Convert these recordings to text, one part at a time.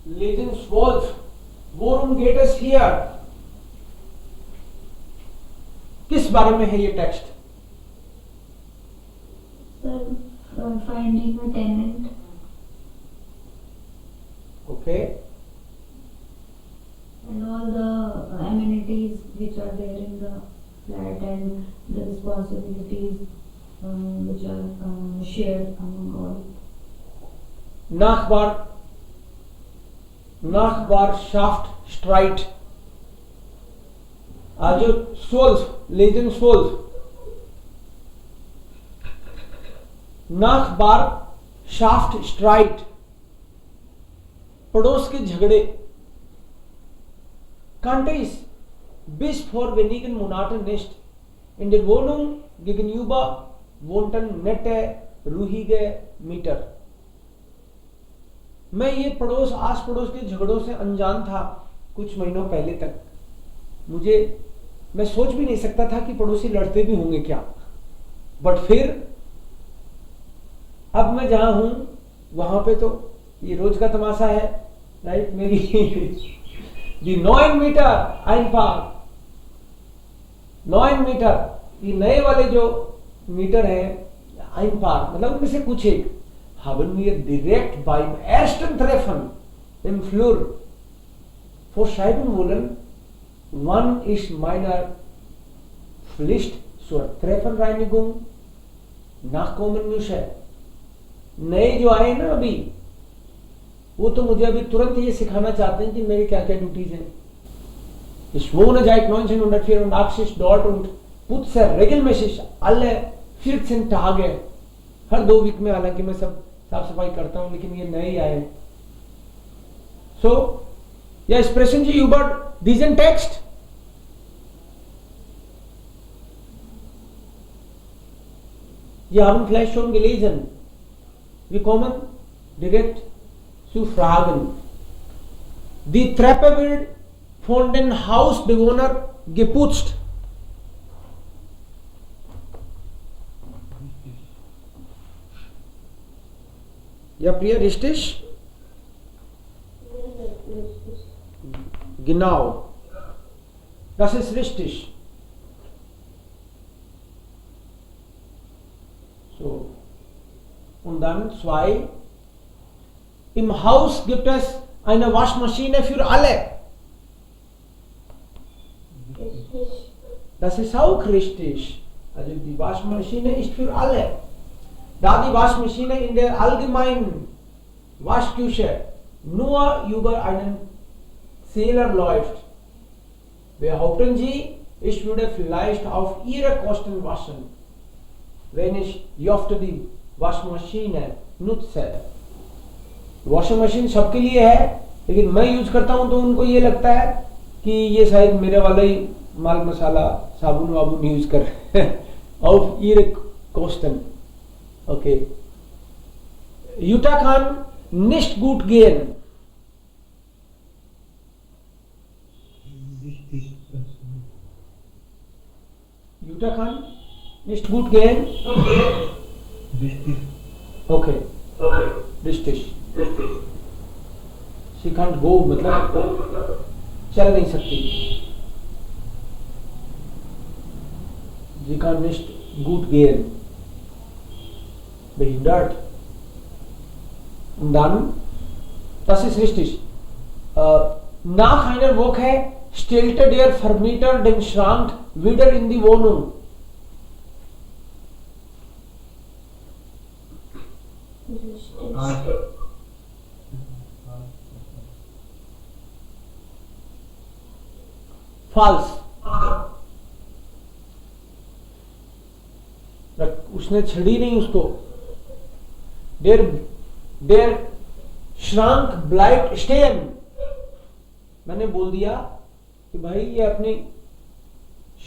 Legends Wolf, Worum geht es hier? किस बारे में है ये text? Sir, finding a tenant. Okay. And all the amenities which are there in the flat and the responsibilities which are shared among all. Nachbar Shaft Streit. जो Swolf, Legends Wolf. Nachbar Shaft Streit. पड़ोस के झगड़े. Kanteis bis vor wenigen Monaten nicht in der Wohnung gegenüber wohnten nette, ruhige Mieter. मैं ये पड़ोस आस पड़ोस के झगड़ों से अनजान था कुछ महीनों पहले तक. मैं सोच भी नहीं सकता था कि पड़ोसी लड़ते भी होंगे क्या. बट फिर अब मैं जहां हूं वहां पे तो ये रोज का तमाशा है. राइट, मेरी दी 9 मीटर einfach 9 मीटर, ये नए वाले जो मीटर है einfach मतलब उनमें से कुछ एक haben wir direkt beim ersten Treffen im Flur vorschreiben wollen, wann ich meiner Pflicht zur Treppenreinigung nachkommen muss. नए जो आए ना अभी, वो तो मुझे अभी तुरंत ये सिखाना चाहते हैं कि मेरी क्या क्या ड्यूटीज हैं. Ich wohne seit 1984 dort und putze regelmäßig alle 14 Tage. हर 2 वीक में, हालांकि मैं सब साफ सफाई करता हूं, लेकिन ये नए ही आए. So, ja, sprechen Sie über diesen Text? Sie haben vielleicht schon gelesen. Wir kommen direkt zu Fragen. Die Treppe wird von den Hausbewohnern geputzt. Ja, Priya, richtig? Genau. Das ist richtig. So. Und dann 2. Im Haus gibt es eine Waschmaschine für alle. Das ist auch richtig. Also die Waschmaschine ist für alle. Da die Waschmaschine in der allgemeinen Waschküche nur über einen Zähler läuft, behaupten Sie, ich würde vielleicht auf Ihre Kosten waschen, wenn ich oft die Waschmaschine nutze. Washing machine सबके लिए है, लेकिन मैं use करता हूं तो उनको ये लगता है कि ये शायद मेरे वाला ही माल मसाला साबुन वाबुन यूज कर रहे हैं. auf ihre Kosten. Okay. Jutta kann nicht gut gehen. Jutta kann nicht gut gehen. Okay. Richtig. She can't go मतलब चल नहीं सकती. Sie kann nicht gut gehen. Behindert. Und dann, das ist richtig. Nach einer Woche stellte der Vermieter den Schrank wieder in die Wohnung. False. उसने छड़ी नहीं उसको. Der Schrank bleibt stehen. मैंने बोल दिया कि भाई ये अपनी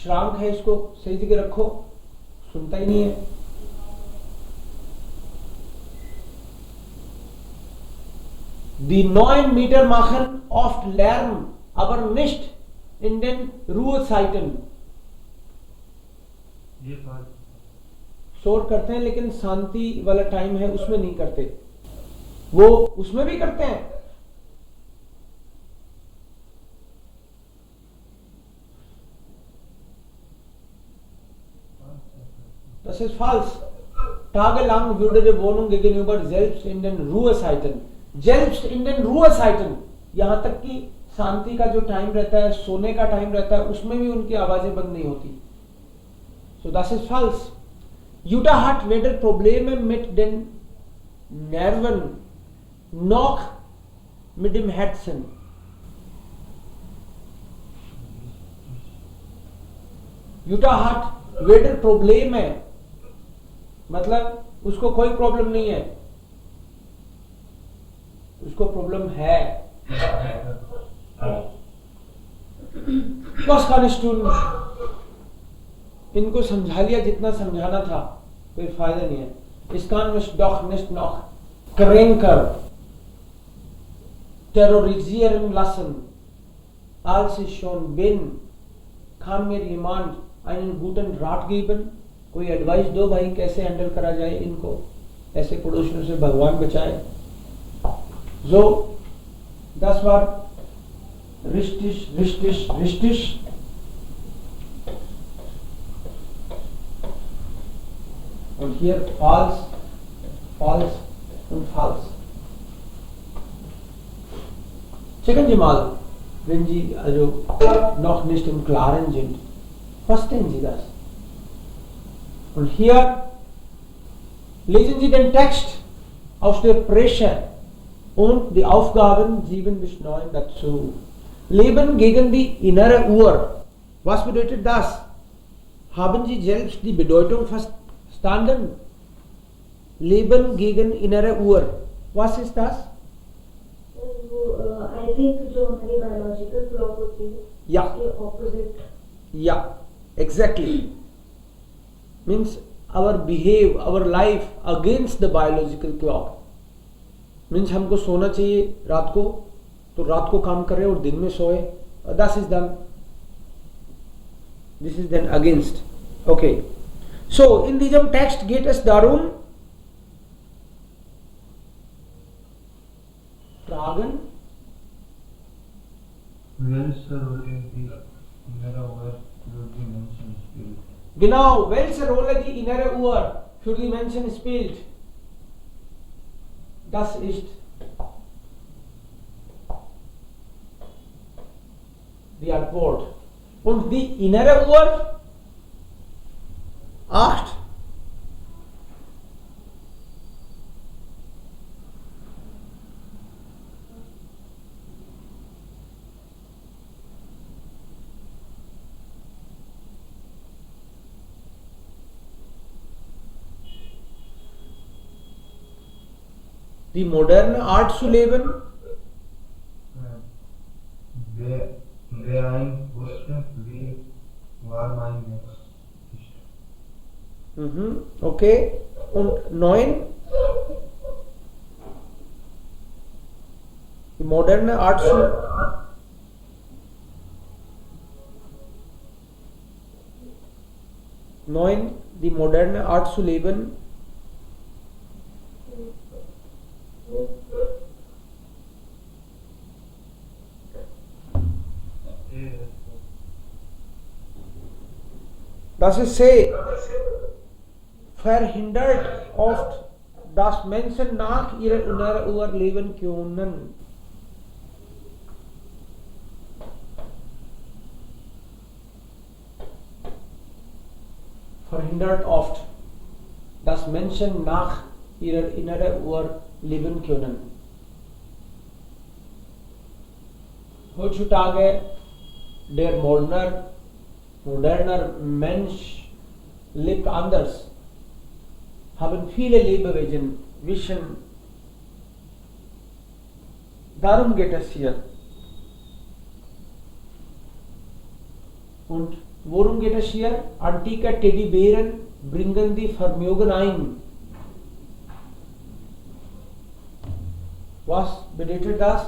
श्रांक है, इसको सही जगह रखो. सुनता ही नहीं है. Die 9 Meter machen oft Lärm, aber nicht in den Ruhezeiten. शोर करते हैं लेकिन शांति वाला टाइम है उसमें नहीं करते. वो उसमें भी करते हैं Das ist falsch. Tagelang würde die Wohnung gegenüber selbst in den Ruhezeiten, यहाँ तक कि शांति का जो टाइम रहता है, सोने का टाइम रहता है, उसमें भी उनकी आवाजें बंद नहीं होती. So das ist falsch. Jutta hat weder Probleme mit den Nerven noch mit dem Herzen. Jutta hat weder Probleme, मतलब उसको कोई प्रॉब्लम नहीं है, उसको प्रॉब्लम है. Was kann ich tun? इनको समझा लिया जितना समझाना था, कोई फायदा नहीं है. Ich kann mich doch nicht noch kränker terrorisieren lassen, als ich schon bin. Kann mir jemand einen guten Rat geben? कोई एडवाइस दो भाई, कैसे हैंडल करा जाए इनको, ऐसे पड़ोसियों से भगवान बचाए. So, das war richtig. Und hier falsch und falsch. Checken Sie mal, wenn Sie also noch nicht im Klaren sind, verstehen Sie das. Und hier lesen Sie den Text aus der Presse und die Aufgaben 7 bis 9 dazu. Leben gegen die innere Uhr. Was bedeutet das? Haben Sie selbst die Bedeutung verstanden? Leben gegen innere Uhr. Was ist das? I think जो हमारी biological clock होती है, Yeah. उसके opposite. Yeah, exactly. Means our behave, our life against the biological clock. Means हमको सोना चाहिए रात को, तो रात को काम करे और दिन में सोए. That is done. This is then against. Okay. So in diesem Text geht es darum, fragen. Welche Rolle die innere Uhr für die Menschen spielt? Genau, welche Rolle die innere Uhr für die Menschen spielt. Das ist die Antwort. Und die innere Uhr 8. Die moderne Art zu leben. Wer ein Wurzeln wie war mein Mensch ist. Okay. Und 9. Die moderne Art zu die moderne Art zu leben. Das ist sehr verhindert oft, dass Menschen nach ihrer inneren Uhr leben können. Verhindert oft, dass Menschen nach ihrer inneren Uhr leben können. Heutzutage der moderner Mensch lebt anders, haben viele Lebewesen, Vision. Darum geht es hier. Und worum geht es hier? Antike Teddybären bringen die Vermögen ein. Was bedeutet das?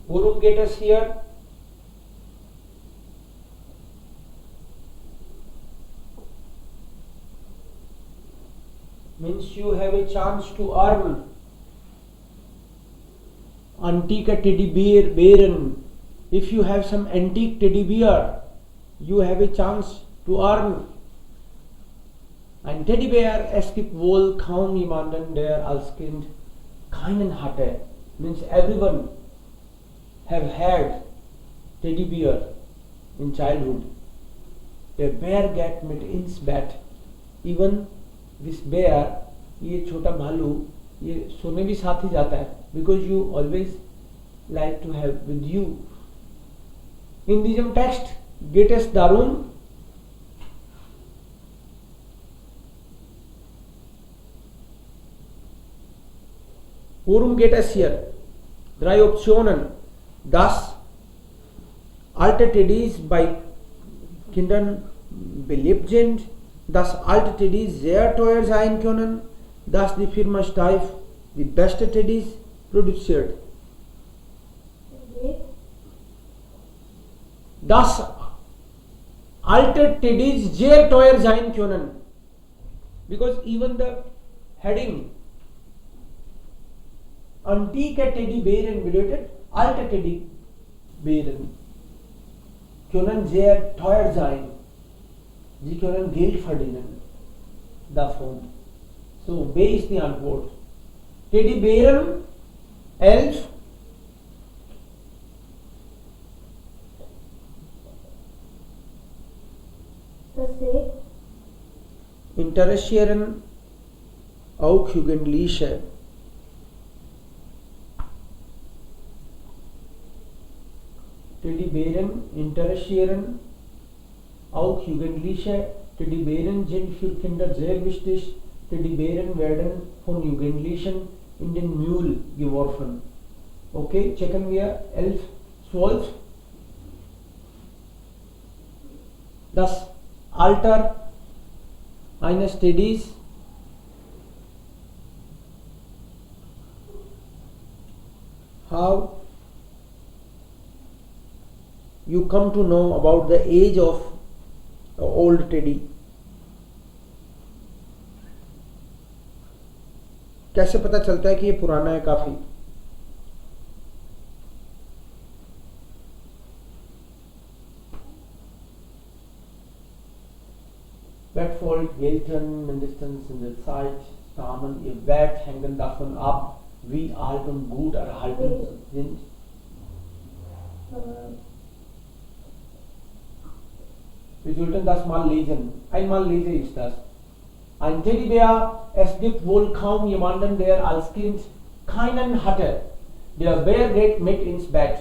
Worum geht es hier? means you have a chance to earn. Antique teddy bear. If you have some antique teddy bear, you have a chance to earn. Ein Teddybär, es gibt wohl kaum jemanden, der als Kind keinen hatte. Means everyone have had teddy bear in childhood. A bear get mit ins bed. Even this bear, ये छोटा भालू, ये सोने भी साथ ही जाता है. Because you always like to have with you. In diesem Text geht es darum, worum geht es hier? 3 Optionen. Dass alte Teddys bei Kindern beliebt sind, dass alte Teddys sehr teuer sein können, dass die Firma Steiff die beste Teddys produziert. Dass alte Teddys sehr teuer sein können. Because even the heading Antike Teddybären bedeutet alte Teddybären können sehr teuer sein. Sie können Geld verdienen davon. So, B ist die Antwort. Teddybären 11. Interessieren auch Jugendliche. Teddybären interessieren auch Jugendliche. Teddybären sind für Kinder sehr wichtig. Teddybären werden von Jugendlichen in den Müll geworfen. Okay, checken wir 11, 12. Das Alter eines Teddys how you come to know about the age of an old teddy. कैसे पता चलता है कि ये पुराना है काफी? Bettfold, gelten mindestens in der Zeit, Samen, ihr Wert hängen davon ab, wie alt und gut erhalten sind. Wir sollten das mal lesen. Einmal lese ich das. Ein Teddybär, es gibt wohl kaum jemanden, der als Kind keinen hatte. Der Bär geht mit ins Bett.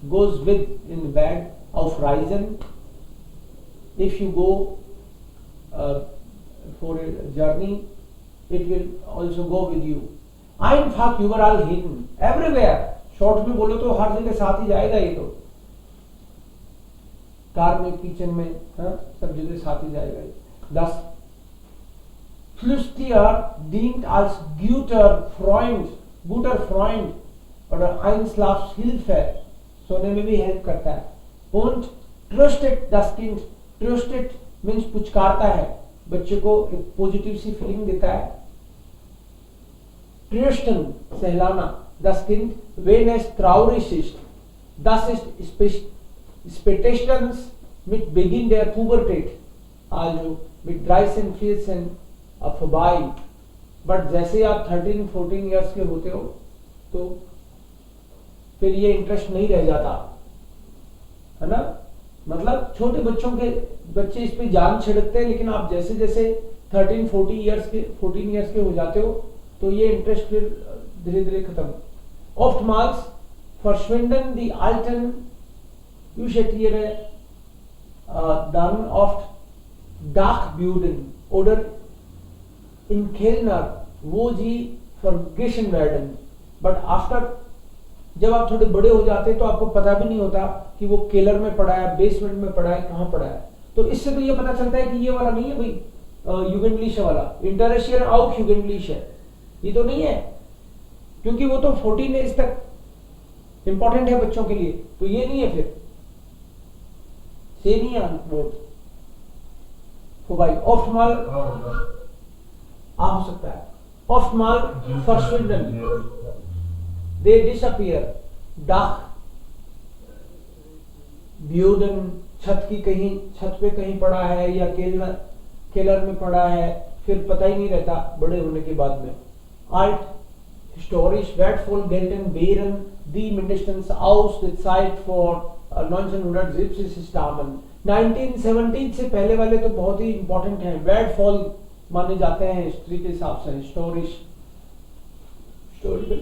Goes with in the bed auf Reisen. If you go for a journey, it will also go with you. Einfach überall hin. Everywhere. Short में बोलो तो हर जगह साथ ही जाएगा ये तो. Car में, kitchen में, हाँ, सब जगह साथ ही जाएगा. Das Flüstertier dient als guter Freund oder Einschlafhilfe. सोने में भी हेल्प करता है. Und tröstet das Kind. Tröstet means पुचकारता है, बच्चे को एक पॉजिटिव सी फीलिंग देता है. Trösten सहलाना. Das Kind, wenn es traurig ist. Das ist spätestens mit Beginn der Pubertät, also mit 13, 14 vorbei. But जैसे आप 13-14 ईयर्स के होते हो तो फिर ये इंटरेस्ट नहीं रह जाता है ना. मतलब छोटे बच्चे इस पे जान छिड़कते हैं, लेकिन आप जैसे जैसे 13-14 ईयर्स के हो जाते हो तो ये इंटरेस्ट फिर धीरे धीरे खत्म. Oftmals verschwinden die alten Kuscheltiere dann oft Dachböden oder in Kellner, wo sie vergessen werden. But after, जब आप थोड़े बड़े हो जाते हैं तो आपको पता भी नहीं होता कि वो केलर में पड़ा है, बेसमेंट में पड़ा है, कहाँ पड़ा है. तो इससे तो ये पता चलता है कि ये वाला नहीं है भाई Jugendliche वाला. Interessieren auch Jugendliche, ये तो नहीं है, क्योंकि वो तो 14 एज तक इंपॉर्टेंट है बच्चों के लिए. तो ये नहीं है, फिर से नहीं है वोट. तो भाई oftmals आ हो सकता है. Oftmal verschwinden. They disappear. Dach, Böden, छत की कहीं छत पे कहीं पड़ा है या केलर में पड़ा है, फिर पता ही नहीं रहता बड़े होने के बाद में. Alt, historisch wertvoll gelten wären die mindestens aus der Zeit vor 1970 stammen. 1970 से पहले वाले तो बहुत ही इंपॉर्टेंट हैं. wertvoll माने जाते हैं हिस्ट्री के हिसाब से. historisch, historical.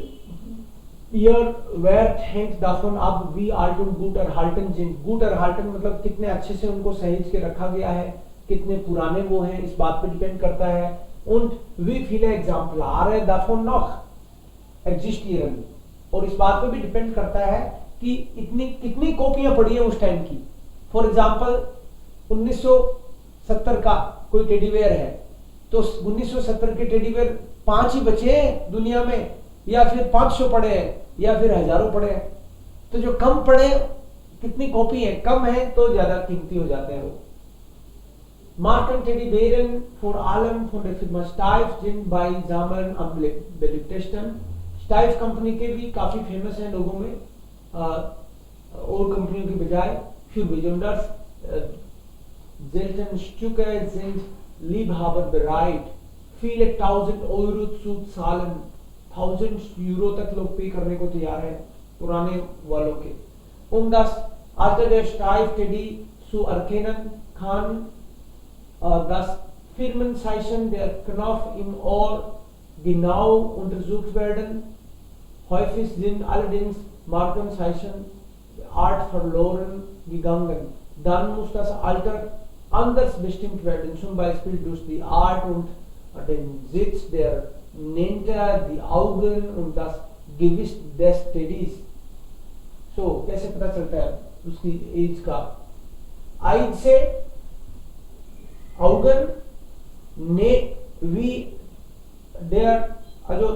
Ihr Wert hängt davon ab, wie alt und gut erhalten sind. Gut erhalten मतलब कितने अच्छे से उनको सहेज के रखा गया है, कितने पुराने वो हैं, इस बात पे डिपेंड करता है. Und wie viele Exemplare davon noch existieren. और इस बात पे भी डिपेंड करता है कि इतनी कितनी कॉपियां पड़ी है उस टाइम की. फॉर एग्जाम्पल 1970 का कोई टेडी बेयर है, तो 1970 के टेडी बेयर 5 ही बचे हैं दुनिया में, या फिर 500 पड़े हैं, या फिर हजारों पड़े हैं. तो जो कम पड़े, कितनी कॉपी है, कम है तो ज्यादा कीमती हो जाते हैं वो. Marken Teddybären vor allem von der Firma Steiff sind bei Sammeln am beliebtesten. Steiff company के भी काफी फेमस हैं लोगों में, और कंपनियों की बजाय. Für besonders seltene Stücke sind Liebhaber bereit, viele 1000 Euro zu zahlen. 1000 euro तक लोग पे करने को तैयार है पुराने वालों के. Das Alter der Steiff Teddy zu erkennen kann das Firmenzeichen der Knopf im Ohr genau untersucht werden. Häufig sind allerdings Markenzeichen Art verloren gegangen. Dann muss das Alter anders bestimmt werden, zum Beispiel durch die Art und den Sitz der Nähte, die Augen und das Gewicht des Teddys. So, कैसे पता चलता है उसकी as का? Eyes से Augen, wie der जो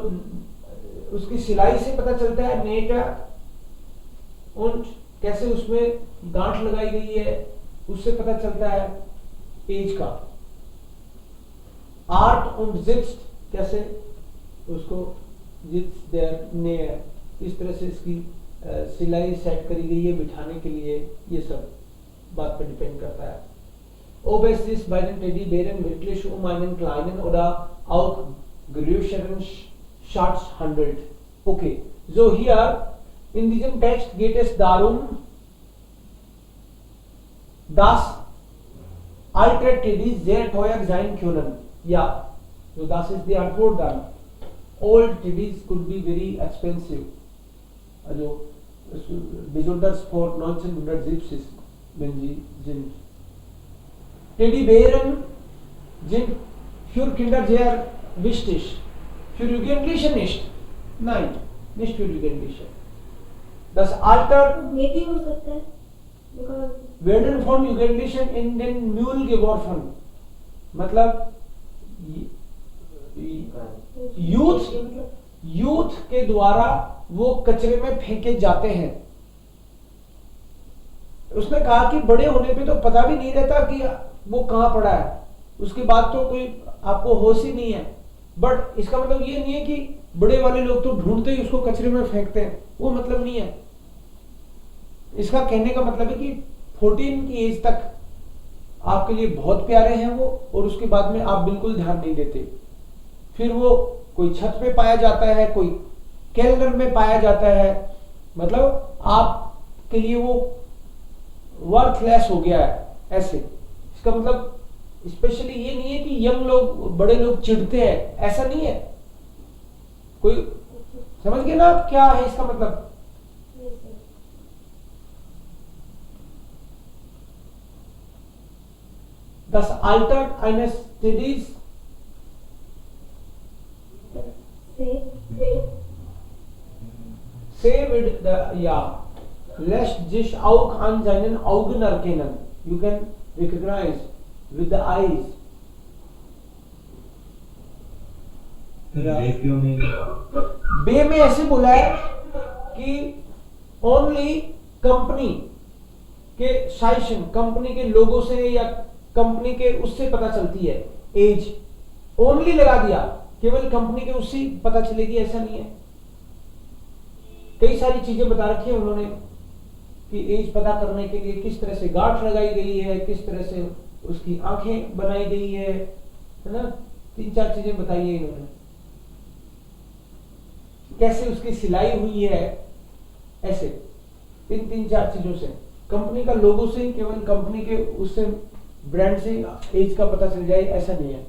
उसकी सिलाई से पता चलता है नेटा, und कैसे उसमें गांठ लगाई गई है उससे पता चलता है एज का. आर्ट und sitzt, कैसे उसको sitzt der Nähe, इस तरह से इसकी सिलाई सेट करी गई है बिठाने के लिए, ये सब बात पर डिपेंड करता है. Ob es sich bei den Teddybären wirklich einen kleinen oder auch größeren Schatz handelt. Okay, so hier in diesem Text geht es darum, dass alte Teddys sehr teuer sein können. Ja, so das ist die Antwort dann. Old Teddys could be very expensive. Also besonders vor 1970, wenn sie sind. Teddybären sind für Kinder sehr wichtig, für Jugendliche nicht. Nein, nicht für Jugendliche. Das Alter werden von Jugendlichen in den Müll geworfen. मतलब youth के द्वारा वो कचरे में फेंके जाते हैं. उसने कहा कि बड़े होने पे तो पता भी नहीं रहता कि वो कहां पड़ा है, उसके बाद तो कोई आपको होश ही नहीं है. बट इसका मतलब ये नहीं है कि बड़े वाले लोग तो ढूंढते ही उसको कचरे में फेंकते हैं, वो मतलब नहीं है. इसका कहने का मतलब है कि 14 की एज तक आपके लिए बहुत प्यारे हैं वो, और उसके बाद में आप बिल्कुल ध्यान नहीं देते. फिर वो कोई छत पे पाया जाता है, कोई कैलेंडर में पाया जाता है, मतलब आपके लिए वो वर्थलेस हो गया है ऐसे. इसका मतलब स्पेशली ये नहीं है कि यंग लोग बड़े लोग चिढ़ते हैं, ऐसा नहीं है. कोई समझ गए ना आप क्या है इसका मतलब? Das Alter eines Teddys lässt sich auch an seinen Augen erkennen. You can recognize with the eyes. बे क्यों नहीं? बे में ऐसे बोला है कि ओनली कंपनी के साइशन, कंपनी के लोगों से या कंपनी के उससे पता चलती है एज. ओनली लगा दिया, केवल कंपनी के उससे पता चलेगी ऐसा नहीं है। कई सारी चीजें बता रखी है उन्होंने कि एज पता करने के लिए किस तरह से गांठ लगाई गई है, किस तरह से उसकी आंखें बनाई गई है ना, 3-4 चीजें बताई है इन्होंने, कैसे उसकी सिलाई हुई है, ऐसे 3-4 चीजों से, कंपनी का लोगो से, केवल कंपनी के उससे ब्रांड से एज का पता चल जाए ऐसा नहीं है।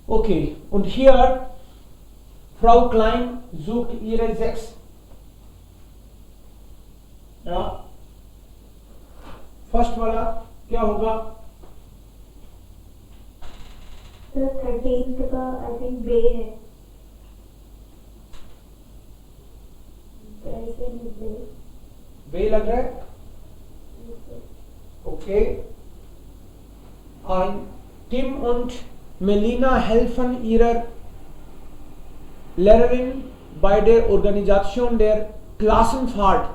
Okay, und hier Frau Klein sucht ihre 6, ja, first वाला क्या होगा? तो 13th का आई थिंक बे है, बे लग रहा है। Okay, ein Tim und Melina helfen ihrer Lehrerin bei der Organisation der Klassenfahrt.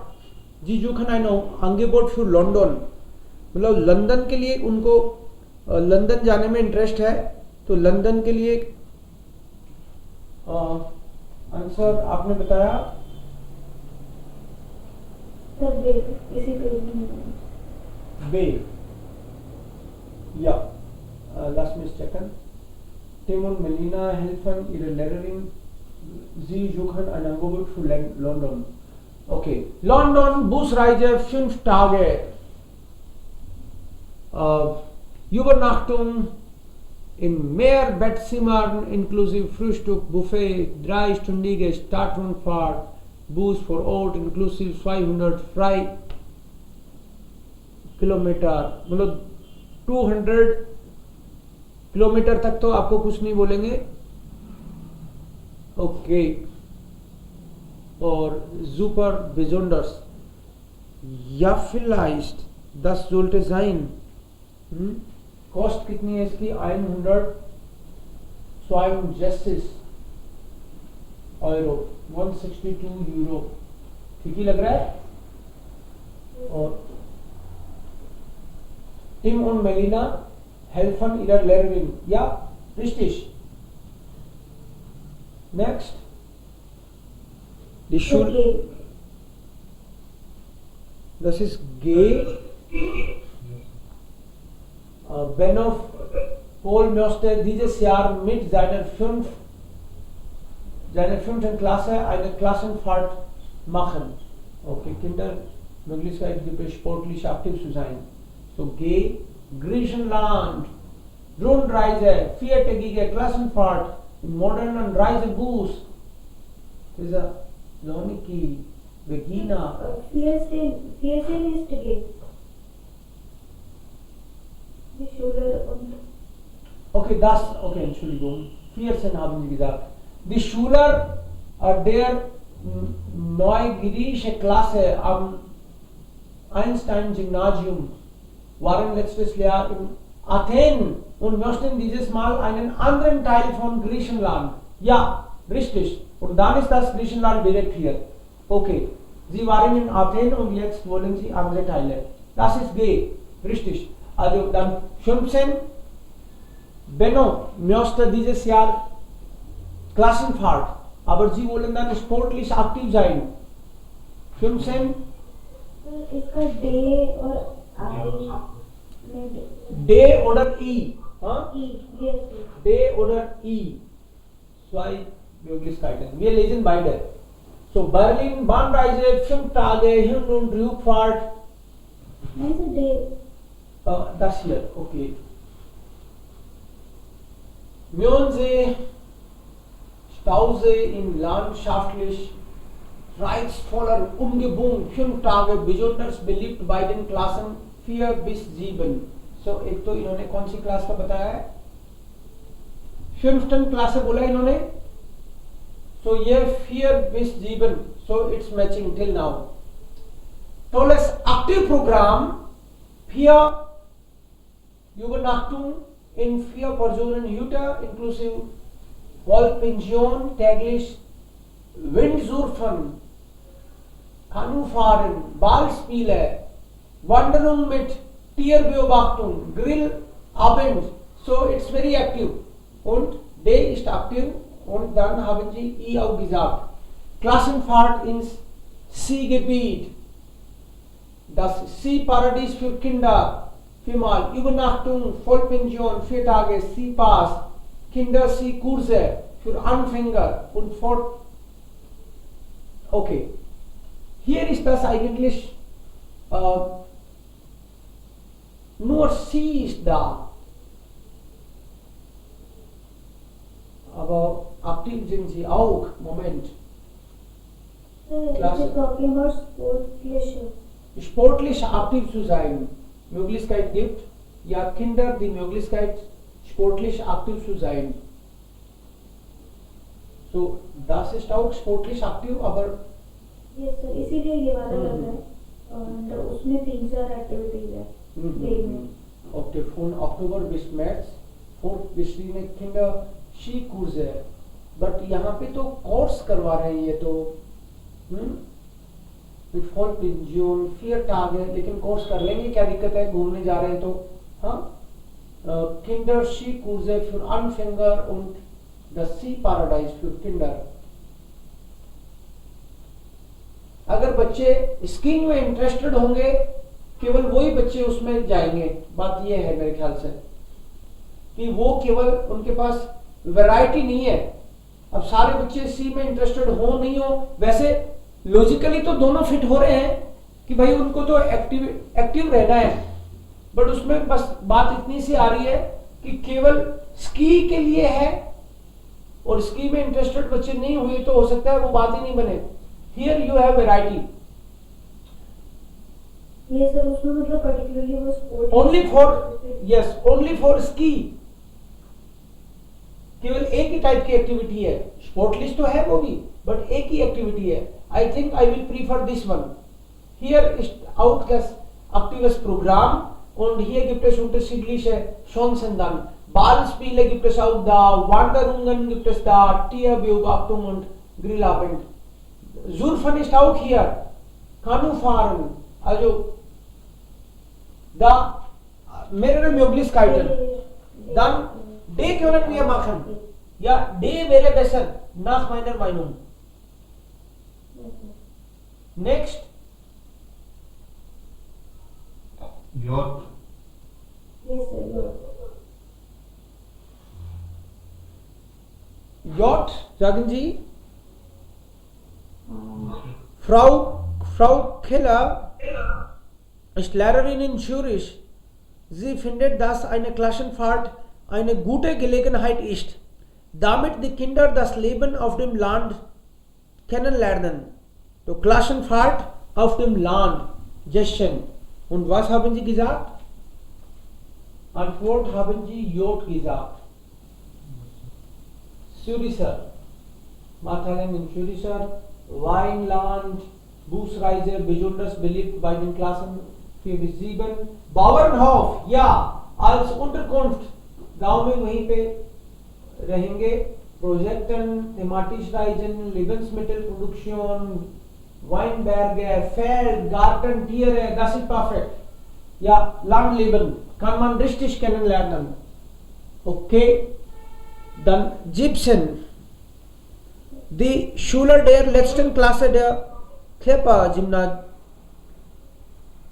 Sie suchen ein Angebot für London. मतलब लंदन के लिए उनको लंदन जाने में इंटरेस्ट है, तो लंदन के लिए आंसर आपने बताया सर बे, इसी पेज में बे, या lass mich checken. Tim und Melina helfen ihre Lehrerin, sie suchen ein Angebot für London. Okay, London Busreise 5 Tage, Übernachtung in Mehrbettzimmern inklusive Frühstück, Buffet, 3-stündige Stadtrundfahrt, Bus vor Ort inklusive 200 Kilometer, मतलब 200 kilometre तक तो आपको कुछ नहीं बोलेंगे। Okay, और super besonders, ja vielleicht das sollte sein, cost कितनी है इसकी? 162 €, 162 यूरो, ठीक ही लग रहा है। और Tim und Melina helfen ihrer Lehrerin, ja, richtig. Next, die Schule, das ist G. Benov Paul möchte dieses Jahr mit seiner 5. Klasse eine Klassenfahrt machen. Okay, Kinder, Möglichkeit gibt es sportlich aktiv zu sein. So G, Griechenland, Rundreise, 4-tägige Klassenfahrt im modernen Reisebus. Dieser Loniki, Regina. 14 ist geht. Die Schule und Okay, Entschuldigung, 14 haben Sie gesagt. Die Schüler der neugierige Klasse am Einstein-Gymnasium waren letztes Jahr in Athen und möchten dieses Mal einen anderen Teil von Griechenland. Ja, richtig. Und dann ist das Griechenland direkt hier. Okay, Sie waren in Athen und jetzt wollen Sie andere Teile. Das ist G, richtig. Also dann 15. Benno möchte dieses Jahr Klassenfahrt, aber Sie wollen dann sportlich aktiv sein. 15. इसका day और आई D oder I? Huh? E, yes D oder I? Zwei Möglichkeiten. Wir lesen beide. So Berlin Bahnreise 5 Tage Hin- und Rückfahrt. नहीं sir day Das hier, okay. Mürnsee, Stausee in landschaftlich reizvoller Umgebung, 5 Tage, besonders beliebt bei den Klassen 4 bis 7. So, एक तो इन्होंने कौन सी class का बताया है? 5th class बोला है इन्होंने। So ये 4 bis 7, so it's matching till now. Tolles Aktivprogramm, 4 Übernachtung in 4 Personenhütte inklusive Waldpension, täglich Windsurfen, Kanufahren, Ballspiele, Wanderung mit Tierbeobachtung, Grill Abend. So it's very active. Und D ist aktiv. Und dann haben Sie I auch gesagt. Klassenfahrt ins Skigebiet. Das Skiparadies für Kinder. Viermal Übernachtung, Vollpension, 4 Tage, Skipass, Kinder-Skikurse für Anfänger und fort. Okay. Hier ist das eigentlich nur Sie ist da. Aber aktiv sind Sie auch. Moment. Klasse. Talking about sportlich. Sportlich aktiv zu sein, Möglichkeit gibt, ja Kinder die Möglichkeit sportlich aktiv zu sein. So, das ist auch sportlich aktiv, aber Yes sir, इसीलिए ये वाला लग रहा है और उसमें 3-4 activities है day में. okay, von Oktober bis März fortgeschrittene Kinder Skikurse, but यहाँ पे तो कोर्स करवा रहे हैं ये तो mit Vollpension 4 Tage, लेकिन कोर्स कर लेंगे, क्या दिक्कत है, घूमने जा रहे हैं तो. हाँ, Kinder Skikurse für Anfänger und das Skiparadies für Kinder. अगर बच्चे स्कीइंग में इंटरेस्टेड होंगे केवल वही बच्चे उसमें जाएंगे. बात ये है मेरे ख्याल से कि वो केवल उनके पास वैरायटी नहीं है. अब सारे बच्चे सी में इंटरेस्टेड हो नहीं हो, वैसे लॉजिकली तो दोनों फिट हो रहे हैं कि भाई उनको तो एक्टिव रहना है, बट उसमें बस बात इतनी सी आ रही है कि केवल स्की के लिए है और स्की में इंटरेस्टेड बच्चे नहीं हुए तो हो सकता है वो बात ही नहीं बने. Here you have variety. ये सर उसमें मतलब पर्टिकुलरली वो sport only for yes only for ski. केवल एक ही टाइप की एक्टिविटी है. स्पोर्ट लिस्ट तो है वो भी, बट एक ही एक्टिविटी है. I think I will prefer this one. Hier ist auch das aktives Programm und hier gibt es unterschiedliche Chancen dann. Ballspiele gibt es auch da, Wanderungen gibt es da, Tierbeobachtung und Grillabend. Surfen ist auch hier, Kanufahren, also da mehrere Möglichkeiten. Dann D können wir machen. Ja, D wäre besser, nach meiner Meinung. Next. Yacht. Yes sir, Yacht, sagen Sie? Frau Keller ist Lehrerin in Zürich. Sie findet, dass eine Klassenfahrt eine gute Gelegenheit ist, damit die Kinder das Leben auf dem Land kennenlernen. So, Klassenfahrt auf dem Land, Jeschen. Und was haben Sie gesagt? Antwort haben Sie Yacht gesagt. Züricher, Marthaling in Züricher, Weinland, Busreise, besonders beliebt bei den Klassen 4 bis 7. Bauernhof, ja, als Unterkunft, गांव में वहीं पे रहेंगे. Projekten, thematisch Reisen, Lebensmittelproduktion, Weinberge, Feld, Garten, Tiere, das ist perfekt. Ja, Landleben kann man richtig kennenlernen. Okay. Dann Gibson, die Schüler der letzten Klasse der Klepper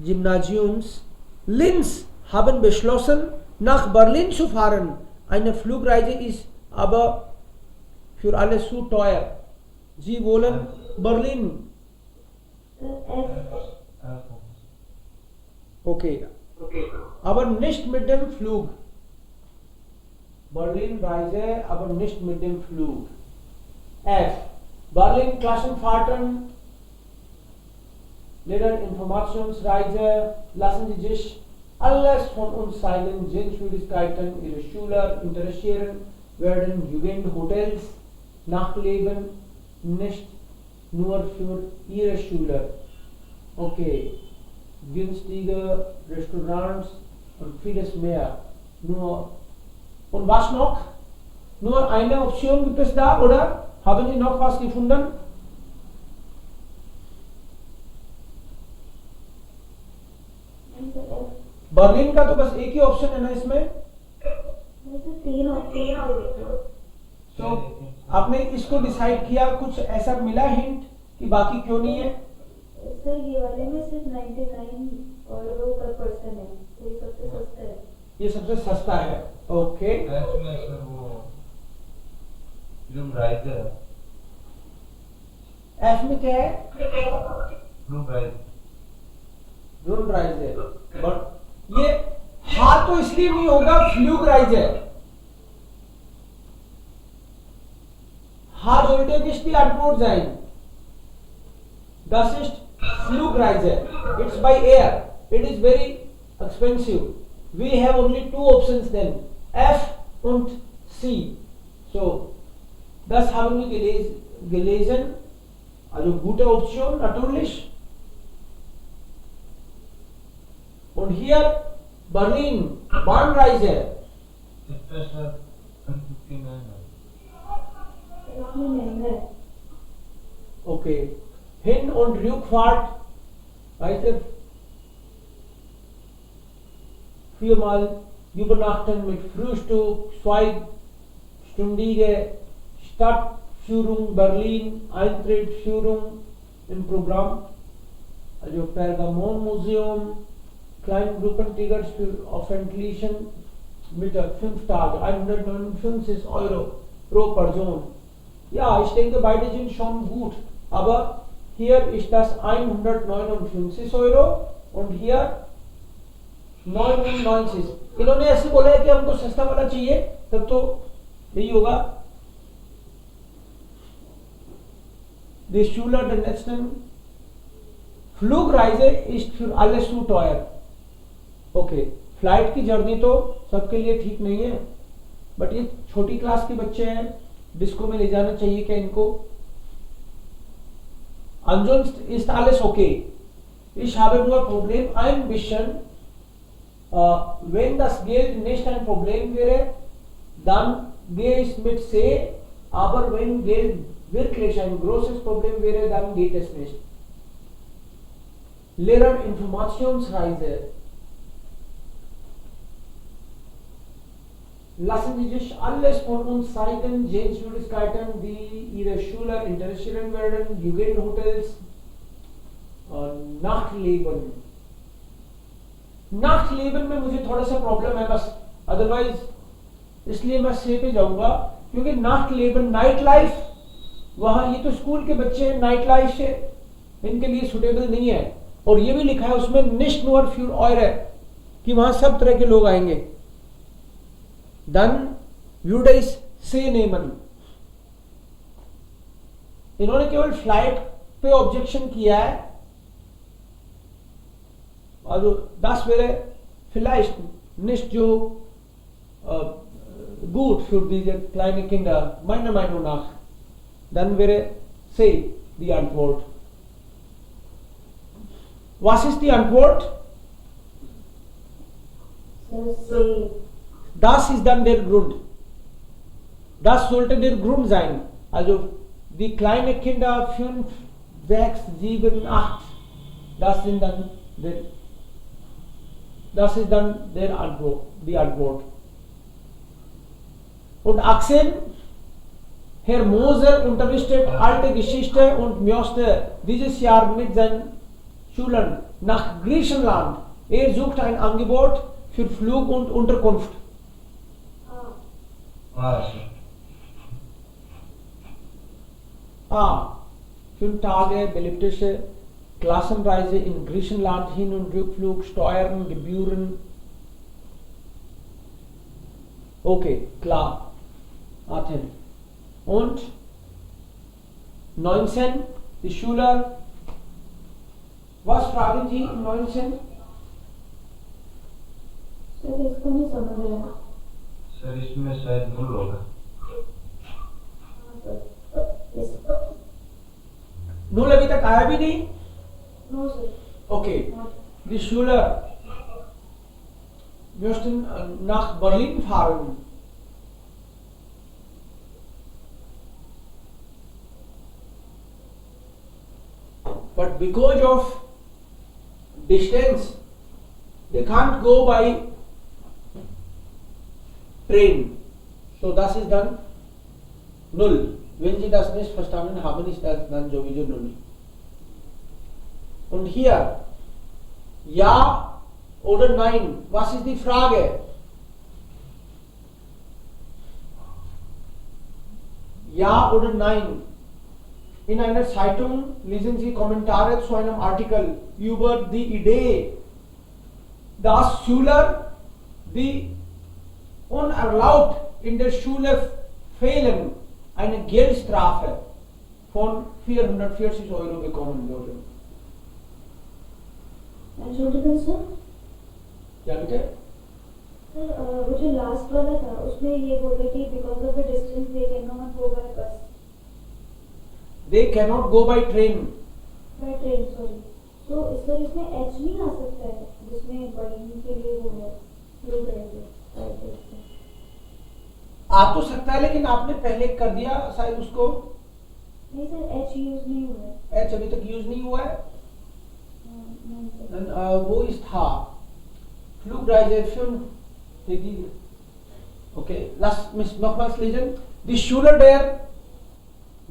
Gymnasiums Linz haben beschlossen, nach Berlin zu fahren. Eine Flugreise ist aber für alle zu teuer. Sie wollen Berlin. Okay. Aber nicht mit dem Flug. Berlin-Reise, aber nicht mit dem Flug. F. Berlin-Klassenfahrten, Lehrerinformationsreise, lassen Sie sich alles von uns zeigen, Sehenswürdigkeiten, Ihre Schüler interessieren werden, Jugendhotels, Nachtleben, nicht nur für Ihre Schüler. Okay, günstige Restaurants und vieles mehr. Nur und was noch? Nur eine Option gibt es da, oder? Haben Sie noch was gefunden? Berlin का तो बस एक ही option है ना इसमें. वैसे तीन option तो आपने इसको डिसाइड किया, कुछ ऐसा मिला हिंट कि बाकी क्यों नहीं है? सर ये वाले में सिर्फ 99 और वो पर पर्सन है, तो ये सबसे सस्ता है। ये सबसे सस्ता है। ओके, एफ में सर वो ब्लूम राइजर है। एफ में क्या है? Bloom rise. रूम राइज है, बट ये हार तो इसलिए नहीं होगा, फ्लूक राइज है। हार sollte nicht die Antwort sein. Das ist Flugreise. It's by air. It is very expensive. We have only two options then, F und C. So, das haben wir gelesen. Also gute Option natürlich. Und hier Berlin, Bahnreise. इसका sir 159 है। इसमें महंगा है। Okay. Hin- und Rückfahrt, weiter. Viermal übernachten mit Frühstück, zweistündige Stadtführung Berlin, Eintrittsführung im Programm. Also Pergamon Museum, Kleingrupentickets für öffentlichen mit 5 Tage, 159 Euro pro Person. Ja, ich denke, beide sind schon gut. Aber hier ist das 159 Euro und hier 99। इन्होंने ऐसे बोला है कि हमको सस्ता वाला चाहिए, तब तो यही होगा। Die Schüler der letzten Flugreise ist für alle zu teuer। Okay, flight की जर्नी तो सबके लिए ठीक नहीं है, बट ये छोटी क्लास के बच्चे हैं, डिस्को में ले जाना चाहिए क्या इनको? Ansonsten ist alles okay. Ich habe nur Problem ein bisschen, wenn das Geld nicht ein Problem wäre, dann gehe ich mit C, aber wenn Geld wirklich ein großes Problem wäre, dann geht es nicht. Lehrerinformationsreise. Lassen Sie sich alles von uns zeigen, Sehenswürdigkeiten, die Ihre Schüler interessieren werden, Jugendhotels, Nachtleben. Nachtleben में मुझे थोड़ा सा problem है बस, otherwise इसलिए मैं से पे जाऊंगा, क्योंकि नाchtलेben, नाइट लाइफ, वहां ये तो स्कूल के बच्चे हैं, नाइट लाइफ से इनके लिए सुटेबल नहीं है। और ये भी लिखा है उसमें nicht nur für eure, कि वहां सब तरह के लोग आएंगे। Dann würde ich C nehmen। इन्होंने केवल फ्लाइट पे ऑब्जेक्शन किया है, also das wäre vielleicht nicht so gut für diese kleinen Kinder, meiner Meinung nach. Dann wäre C die Antwort. Was ist die Antwort? Sir Das ist dann der Grund. Das sollte der Grund sein. Also die kleinen Kinder 5, 6, 7, 8, das sind dann das ist dann der Antwort, die Antwort. Und Axel, Herr Moser unterrichtet alte Geschichte und möchte dieses Jahr mit seinen Schülern nach Griechenland. Er sucht ein Angebot für Flug und Unterkunft. हाँ sir. A. 5 Tage beliebte Klassenreise in Griechenland, Hin- und Rückflug, Steuern, Gebühren. Okay, klar. Athen. Und 19, die Schüler. Was fragen Sie in 19? Sir इसको नहीं समझ रहे हैं। Sir इसमें शायद भूल होगा। हाँ सर, इस Null अभी तक आया भी नहीं? No sir, Okay. Die Schüler möchten nach Berlin fahren. But because of distance, they can't go by train. So das ist dann null. Wenn Sie das nicht verstanden haben, ist das dann sowieso null. Und hier, ja oder nein, was ist die Frage? Ja oder nein? In einer Zeitung lesen Sie Kommentare zu einem Artikel über die Idee, dass Schüler, die unerlaubt in der Schule fehlen, eine Geldstrafe von 440 € bekommen würden. Entschuldigung sir, क्या बेटे? Sir वो जो last वाला था उसमें ये बोला कि because of the distance they can not go by bus, They cannot go by train. By train sorry. तो इस पर इसमें एच नहीं आ सकता है जिसमें बढ़ने के लिए वो है फ्लो करेंगे. आ तो सकता है, लेकिन आपने पहले कर दिया शायद उसको. नहीं सर, एच यूज नहीं हुआ है. एच अभी तक यूज नहीं हुआ है. नहीं सर. वो इस था Flugreisen. Okay, lass mich nochmals lesen. Die Schüler der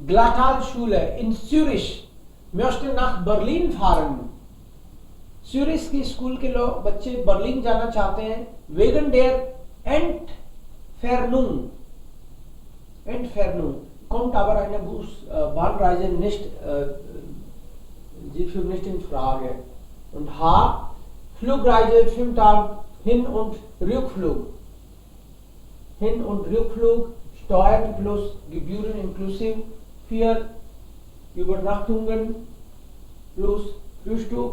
Glattal-Schule in Zürich möchten nach Berlin fahren. Zürich की स्कूल के लोग बच्चे बर्लिन जाना चाहते हैं. Wegen der Entfernung kommt aber eine Bahnreise nicht, sie für nicht in Frage. Und H, Flugreise 5 Tage Hin- und Rückflug. Hin- und Rückflug, Steuern plus Gebühren inklusive, 4 Übernachtungen plus Frühstück.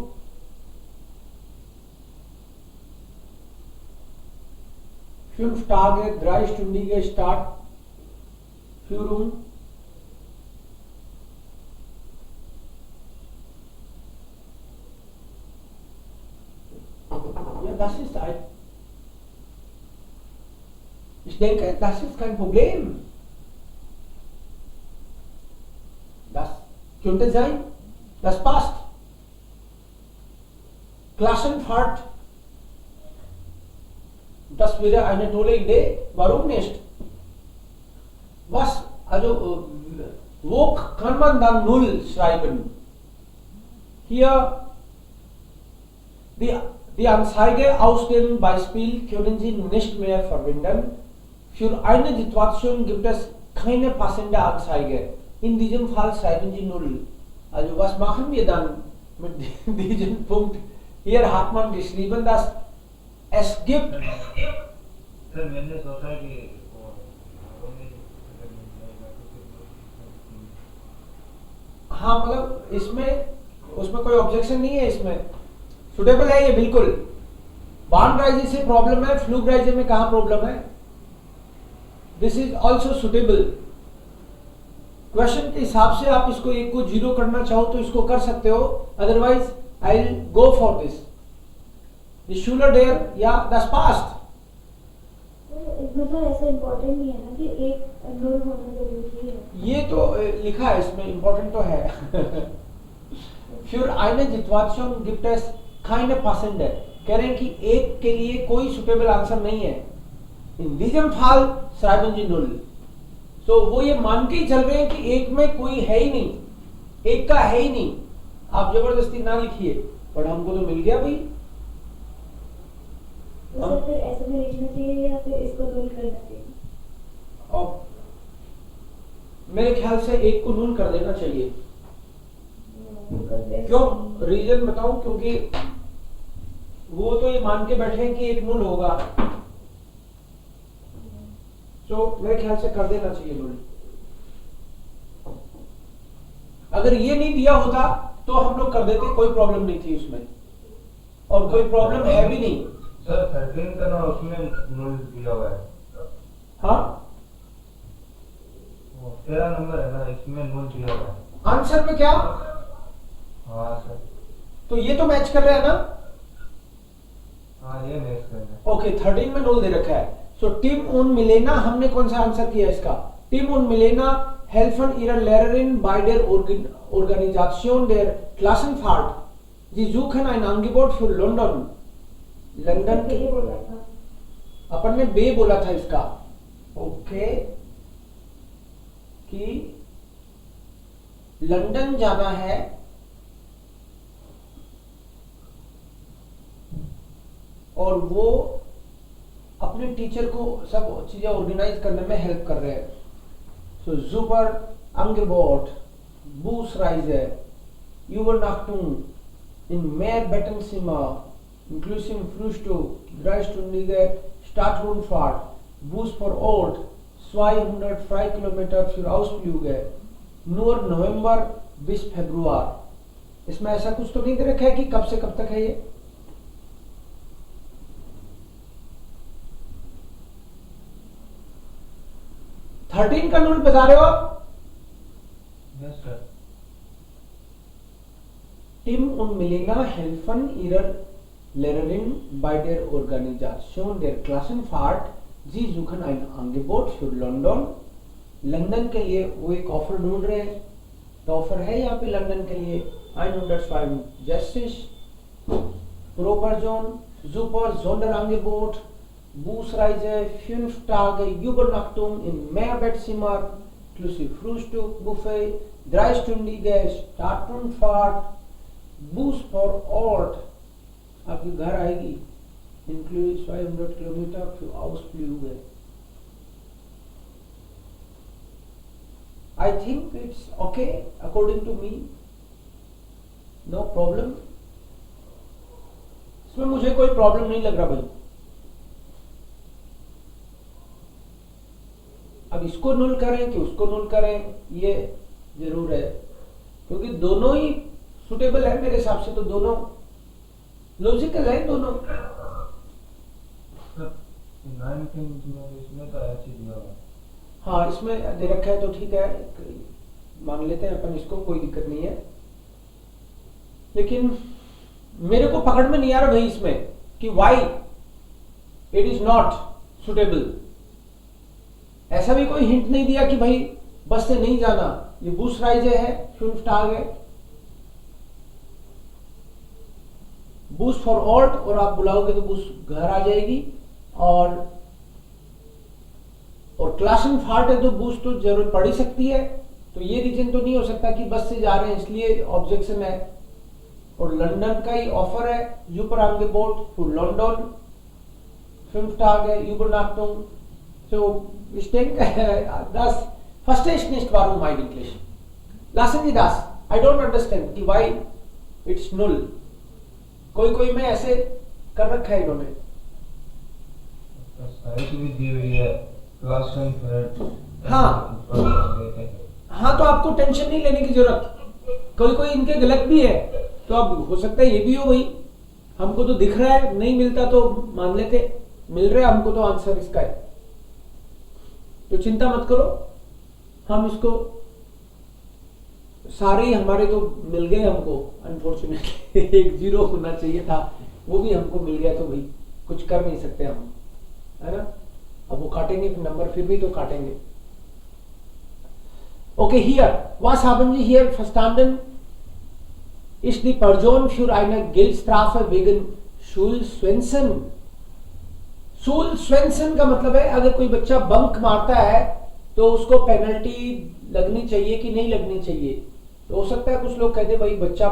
Fünf Tage, 3-stündige Startführung. Ja, das ist ich denke, das ist kein Problem. Das könnte sein, das passt. Klassenfahrt, das wäre eine tolle Idee, warum nicht? Wo kann man dann Null schreiben? Hier, die Anzeige aus dem Beispiel können Sie nicht mehr verwenden. Für eine Situation gibt es keine passende Anzeige. In diesem Fall schreiben Sie Null. Also was machen wir dann mit diesem Punkt? Hier hat man geschrieben, dass es gibt. Sir मैंने सोचा कि हाँ, मतलब उसमें कोई objection नहीं है. इसमें सुटेबल है ये बिल्कुल. बानराइजी से प्रॉब्लम है, फ्लूगराइजी में कहाँ प्रॉब्लम है? This is also suitable. Question के हिसाब से आप इसको एक को 0 करना चाहो तो इसको कर सकते हो. Otherwise I will go for this. द शूलर डेयर या दैट्स पास्ट. इसमें तो ऐसा इम्पोर्टेंट नहीं है ना कि एक null होना जरूरी है. ये तो लिखा है इसमें, इम्पोर्टेंट तो है. Für eine Situation gibt es keine passende. कह रहे हैं कि एक के लिए कोई सुटेबल आंसर नहीं है. In diesem Fall schreiben Sie null. तो वो ये मान के ही चल रहे हैं कि एक में कोई है ही नहीं, एक का है ही नहीं. आप जबरदस्ती ना लिखिए, पर हमको तो मिल गया भाई. तो सर फिर ऐसे में लिखना चाहिए या फिर इसको null करना चाहिए? और मेरे ख्याल से एक को null कर देना चाहिए. क्यों? रीजन बताऊं? क्योंकि वो तो ये मान के बैठे हैं कि एक null होगा, तो मेरे ख्याल से कर देना चाहिए null. अगर ये नहीं दिया होता तो हम लोग कर देते, कोई प्रॉब्लम नहीं थी उसमें, और कोई प्रॉब्लम है भी नहीं. सर 13 का ना उसमें null दिया हुआ है. हाँ, वो 13 नंबर है ना, इसमें null दिया हुआ है. आंसर में क्या? हाँ सर. तो ये तो मैच कर रहा है ना. हाँ ये मैच कर रहा है. ओके, 13 में null दे रखा है. सो टीम उन मिलेना, हमने कौन सा आंसर किया इसका? टीम उन मिलेना helfen ihrer Lehrerin bei der Organisation der Klassenfahrt. Sie suchen ein Angebot für London. ये बोला था. अपन ने बे बोला था इसका. ओके कि लंदन जाना है और वो अपने टीचर को सब चीजें ऑर्गेनाइज करने में हेल्प कर रहे हैं. सो Super Angebot, Buchreise, Übernachtung in Meerbettenzimmer, inklusive Frühstück, 3-stündige Stadtrundfahrt, Bus vor Ort, 200 Freikilometer für Ausflüge, nur November bis Februar. इसमें ऐसा कुछ तो नहीं दे रखा है कि कब से कब तक है ये? थर्टीन का नूल बता रहे हो आप? Yes, sir. Tim und Melina helfen ihrer Lehrerin bei der Organisation der Klassenfahrt. Sie suchen ein Angebot für London. London के लिए वो एक ऑफर ढूंढ रहे हैं. तो ऑफर है यहाँ पे लंदन के लिए 162 Proberjon, Super Sonderangebot, Busreise, 5 Tage Übernachtung im Mehrbettzimmer, inklusive Frühstück, Buffet, 3-stündige Stadtrundfahrt, Bus vor Ort, आपके घर आएगी, inclusive 200 Kilometer für Ausflüge. I think it's okay according to me. No problem. इसमें मुझे कोई प्रॉब्लम नहीं लग रहा भाई. अब इसको नुल करें कि उसको नुल करें ये जरूर है, क्योंकि दोनों ही सुटेबल है मेरे हिसाब से. तो दोनों लॉजिकल है दोनों. सर 9 इसमें तो ऐसे दिया हुआ है. हाँ इसमें दे रखा है तो ठीक है, मान लेते हैं अपन इसको, कोई दिक्कत नहीं है. लेकिन मेरे को पकड़ में नहीं आ रहा भाई इसमें कि why it is not suitable. ऐसा भी कोई हिंट नहीं दिया कि भाई बस से नहीं जाना, ये बूस राइजे है, 5 Tage है, बूस फॉर ऑल्ट, और आप बुलाओगे तो बूस घर आ जाएगी. और क्लासन फार्ट है तो बूस तो जरूरत पड़ ही सकती है. तो ये रीजन तो नहीं हो सकता कि बस से जा रहे हैं इसलिए ऑब्जेक्शन है. और लंदन का ही ऑफर है, यूपर Angebot für London, 5 Tage Übernachtung. So ich denke, das verstehe ich nicht, warum eigentlich. Lassen Sie das. I don't understand कि why it's null. कोई में ऐसे कर रखा है इन्होंने. साइट भी दी हुई है, क्लास हाँ तो आपको टेंशन नहीं लेने की जरूरत. कोई इनके गलत भी है तो अब हो सकता है ये भी हो भाई. हमको तो दिख रहा है, नहीं मिलता तो मान लेते, मिल रहा है हमको तो आंसर इसका है. तो चिंता मत करो, हम इसको सारे ही हमारे तो मिल गए हमको. अनफॉर्चुनेटली एक 0 होना चाहिए था, वो भी हमको मिल गया. तो भाई कुछ कर नहीं सकते हम, है ना. अब वो काटेंगे नंबर, फिर भी तो काटेंगे. Okay, here was haben Sie hier verstanden? Ist die Person für eine Geldstrafe wegen Schulschwänzen? Schulschwänzen का मतलब है अगर कोई बच्चा बंक मारता है तो उसको पेनल्टी लगनी चाहिए कि नहीं लगनी चाहिए. तो हो सकता है कुछ लोग कहते भाई बच्चा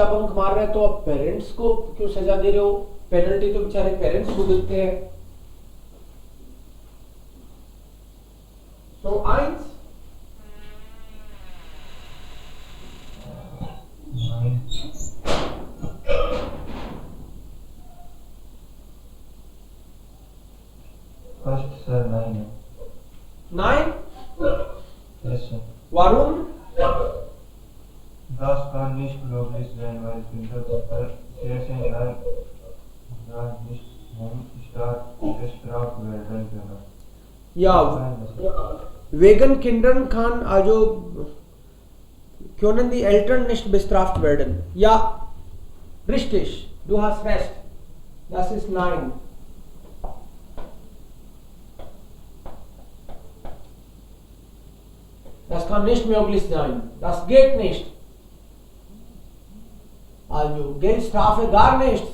बंक मार रहा है तो अब पेरेंट्स को क्यों सजा दे रहे हो, पेनल्टी तो बेचारे पेरेंट्स भुगतते हैं. तो 1 फर्स्ट सर 9 है. 9 yes sir. Warum? Das kann nicht möglich sein, weil Kinder sehr schnell nicht stark bestraft werden können. Ja, wegen Kindern kann also können die Eltern nicht bestraft werden. Ja, richtig, du hast recht. Das ist 9. Das kann nicht möglich sein. Das geht nicht. Also Geldstrafe gar nichts.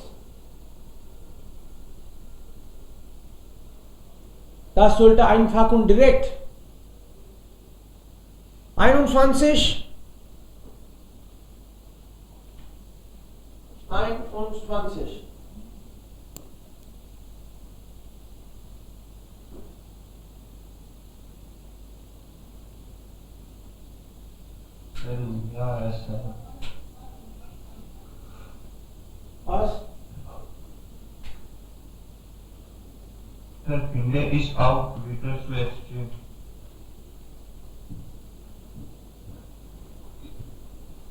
Das sollte einfach und direkt. 21. 21. Ja, es Was? finde ich auch wieder zu extrem.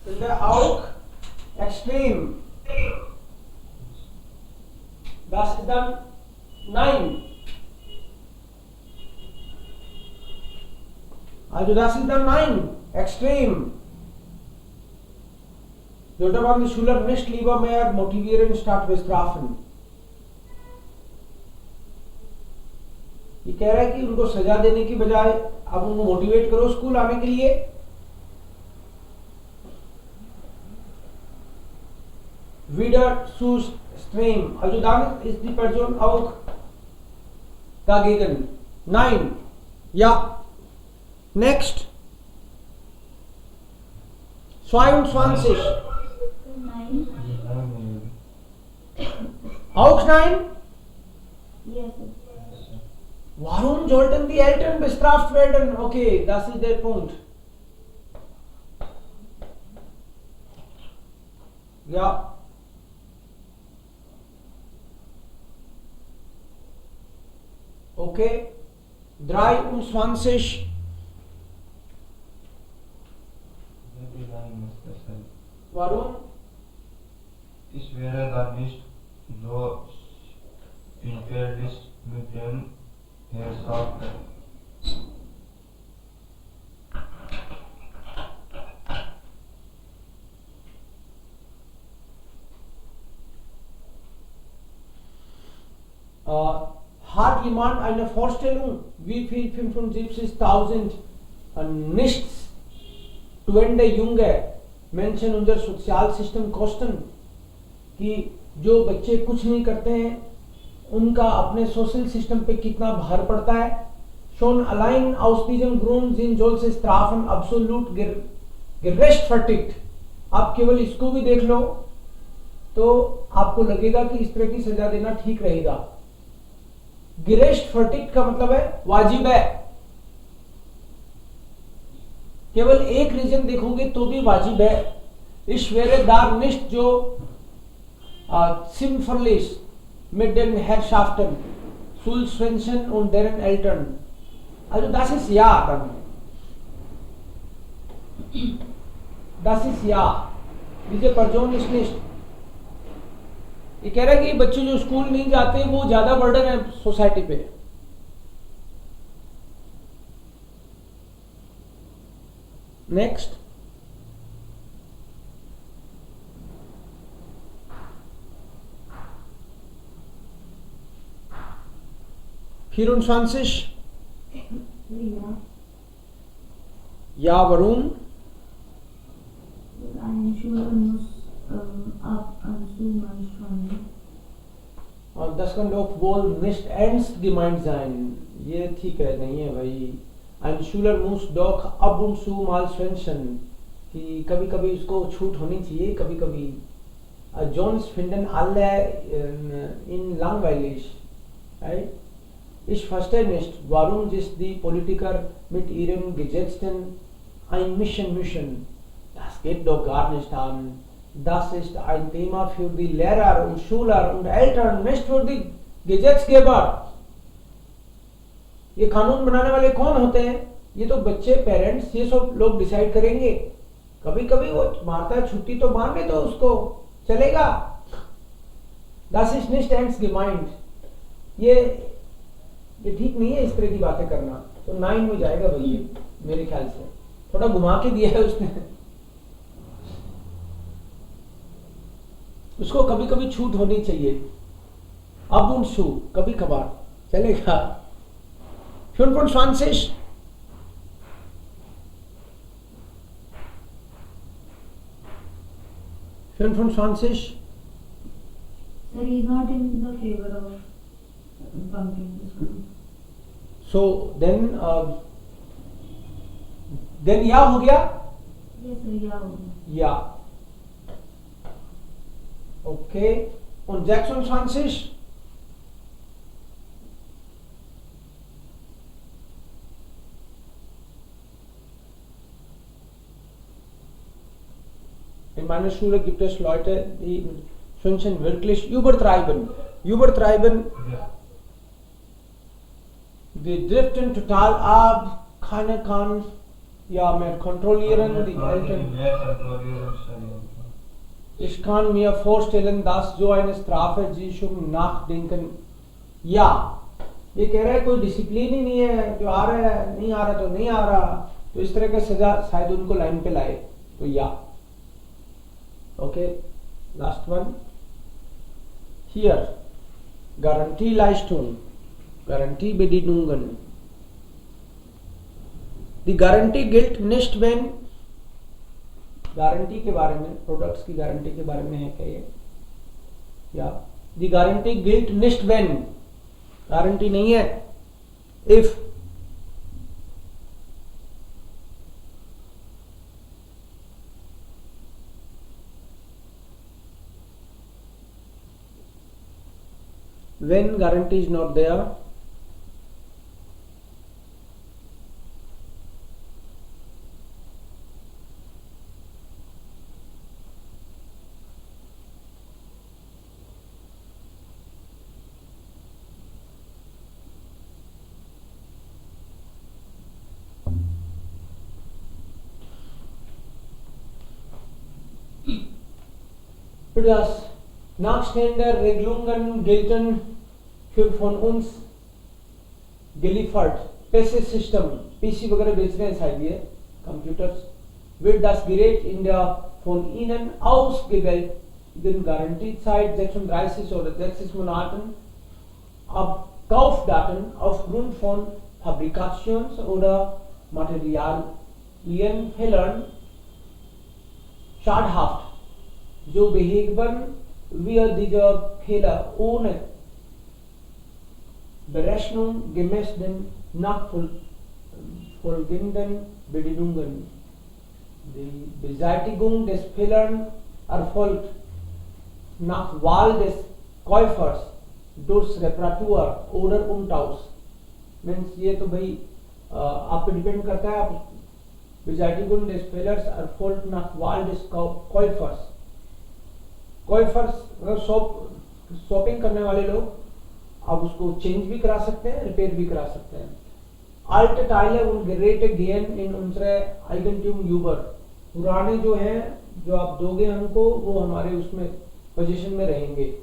Finde auch extrem. Das ist dann nein. Also das ist dann nein. Extrem. Sollte man die Schüler nicht lieber mehr motivieren statt bestrafen? ये कह रहा है कि उनको सजा देने की बजाय आप उनको मोटिवेट करो स्कूल आने के लिए. Wieder zu streng. Also damit ist die Person auch dagegen. Nein. Ja. Next. 22. Nein. Auch nein? Yes. Warum sollten die Eltern bestraft werden? Okay, das ist der Punkt. Ja. Okay. 23. Warum? Ich wäre da nicht so interessiert mit dem Herrschaften. Hat jemand eine Vorstellung, wie viel 75.000 nichts tuende junge Menschen unser Sozialsystem kosten? कि जो बच्चे कुछ नहीं करते हैं उनका अपने social system पे कितना भार पड़ता है. Schon allein aus diesem Grund sind solche Strafen absolut gerechtfertigt. आप केवल इसको भी देख लो तो आपको लगेगा कि इस तरह की सजा देना ठीक रहेगा. gerechtfertigt का मतलब है वाजिब है. केवल एक रीजन देखोगे तो भी वाजिब है. Ich wäre da nicht so sinnvolles mit den Herrschaften, Schulsvensen und deren Eltern. Also das ist ja dann. Das ist ja. Diese Person ist nicht. ये कह रहा है कि बच्चे जो स्कूल नहीं जाते वो ज्यादा बर्डन है सोसाइटी पे. Next. Vierundzwanzig. Ja. Ja, warum? Ein Schüler muss ab und zu manchmal. और das kann doch wohl nicht ernst gemeint sein. ये ठीक है नहीं है भाई. Ein Schüler muss doch ab und zu mal schwänzen. कि कभी कभी उसको छूट होनी चाहिए कभी कभी. Jones finden alle ihn langweilig. Right? Ich verstehe nicht, warum sich die Politiker mit ihren Gesetzen einmischen müssen. Das geht doch gar nicht an. Das ist ein Thema für die Lehrer und Schüler und Eltern, nicht für die Gesetzgeber. ये कानून बनाने वाले कौन होते हैं? ये तो बच्चे, पेरेंट्स, ये सब लोग डिसाइड करेंगे. कभी कभी वो मारता है छुट्टी तो मारने दो उसको, चलेगा. Das ist nicht ernst gemeint. ये ठीक नहीं है इस तरह की बातें करना. तो 9 में जाएगा भैया मेरे ख्याल से. थोड़ा घुमा के दिया है उसने. उसको कभी कभी छूट होनी चाहिए. अब und zu कभी कभार चलेगा. 25. 25. Sir, he is not in the favor of bunking the school. So then या हो गया, Yes, sir, yeah, हो गया. या. Okay. Und 26. In meiner Schule gibt es Leute, die wünschen wirklich übertreiben. Übertreiben, Ja. die driften total ab, keiner kann ja mehr kontrollieren, die Eltern. Mehr kontrollieren stellen. Ich kann mir vorstellen, dass so eine Strafe sie schon nachdenken. Ja, ये कह रहा है कोई discipline ही नहीं है, जो आ रहा है नहीं आ रहा तो नहीं आ रहा, तो इस तरह का सजा शायद उनको लाइन पे लाए. तो या. Okay, last one. Hier, Garantieleistung, Garantiebedingungen. Die Garantie gilt nicht, wenn guarantee के बारे में, प्रोडक्ट्स की गारंटी के बारे में है क्या ये? या दी गारंटी गिल्ट निस्ट व्हेन, गारंटी नहीं है if. When guarantee is not there, das nachstehende Regelungen gelten für von uns geliefert. PC System, PC वगैरह बेच रहे हैं शायद ये computers. Wird das Gerät in der von Ihnen ausgewählten Garantiezeit 36 oder 60 Monaten Kaufdaten aufgrund von Fabrikations- oder Materialienfehlern schadhaft, so beheben wir diese Fehler ohne Berechnung gemäß den nachfolgenden Bedingungen. Die Beseitigung des Fehlers erfolgt nach Wahl des Käufers durch Reparatur oder Umtausch. Means ये तो भाई आप पे depend करता है. आप Beseitigung des Fehlers erfolgt nach Wahl des Käufers. मतलब shopping करने वाले लोग आप उसको चेंज भी करा सकते हैं, रिपेयर भी करा सकते हैं. Alte Teile und Geräte gehen in unsere Eigentum über. पुराने जो हैं, जो आप दोगे हमको, वो हमारे उसमें पोजीशन में रहेंगे.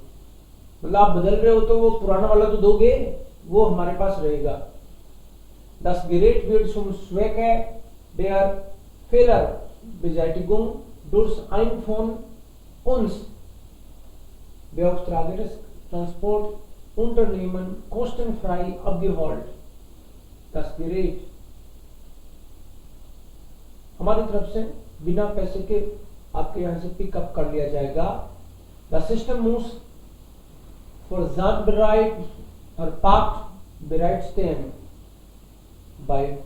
मतलब आप बदल रहे हो तो वो पुराना वाला तो दोगे, वो हमारे पास रहेगा. Das Gerät wird zum Zwecke der Fehlerbeseitigung durch ein von uns beauftragtes Transportunternehmen kostenfrei abgeholt. Das Gerät हमारी तरफ से बिना पैसे के आपके यहाँ से पिकअप कर लिया जाएगा. Das System muss versandbereit verpackt bereitstehen. Bei